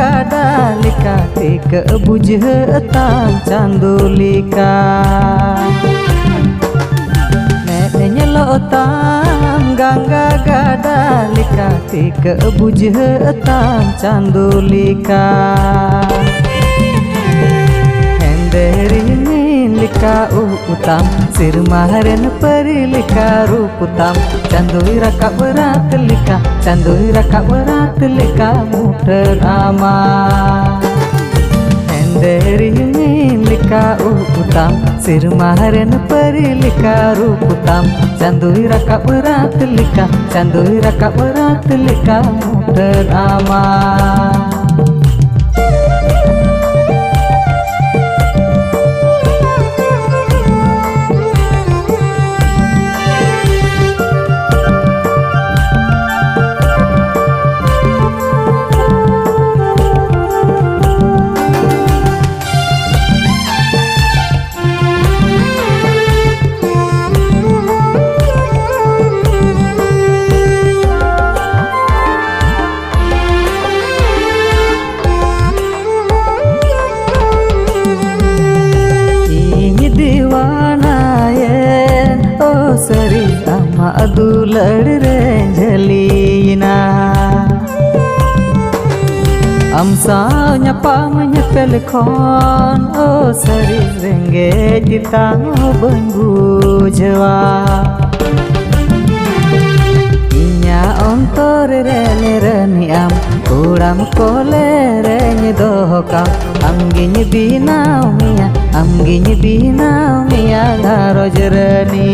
gada lika tika bujhetan candu lika neneknya lotam gangga gada lika tika bujhetan candu lika henderin lika utam sirmaharen perilika ruputam candui raka berat lika candui raka berat lika muter ama henderin lika utam sirmaharen perilika ruputam candui raka berat lika candui raka berat lika muter ama सरी ama adular renjalina amsa nyapa menyepelkon oh sari rengge ditang benggu jawa inya ontor rene reniam kuram kolere nyedohokam amginya binau mia garojrani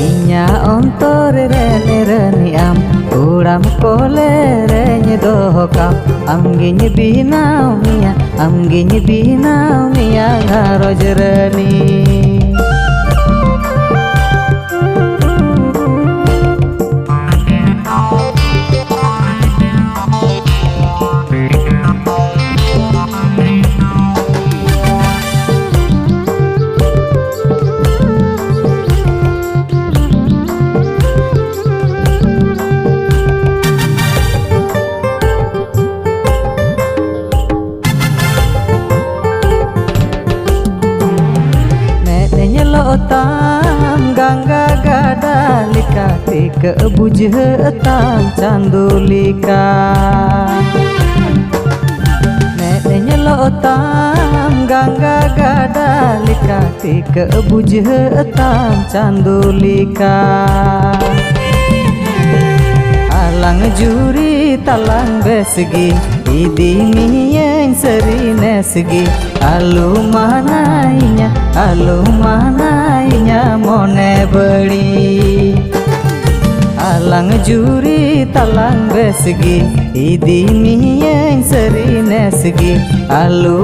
inya ontor rene reniam kuram kolere nyedohokam amginya binau mia garojrani lotam gangga gada lika tika bujhetan candu lika neneknya lotam gangga gada lika tika bujhetan candu lika alang juri talang besegi idi miyeng serine segi alu manainya mone beli alang juri talang besegi idi miyeng serine segi alu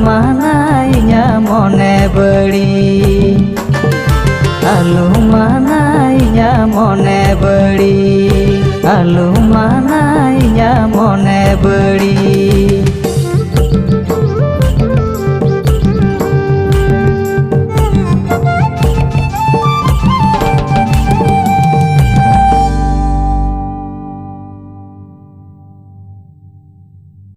manainya mone beli alu manainya mone beli alu manainya mone beli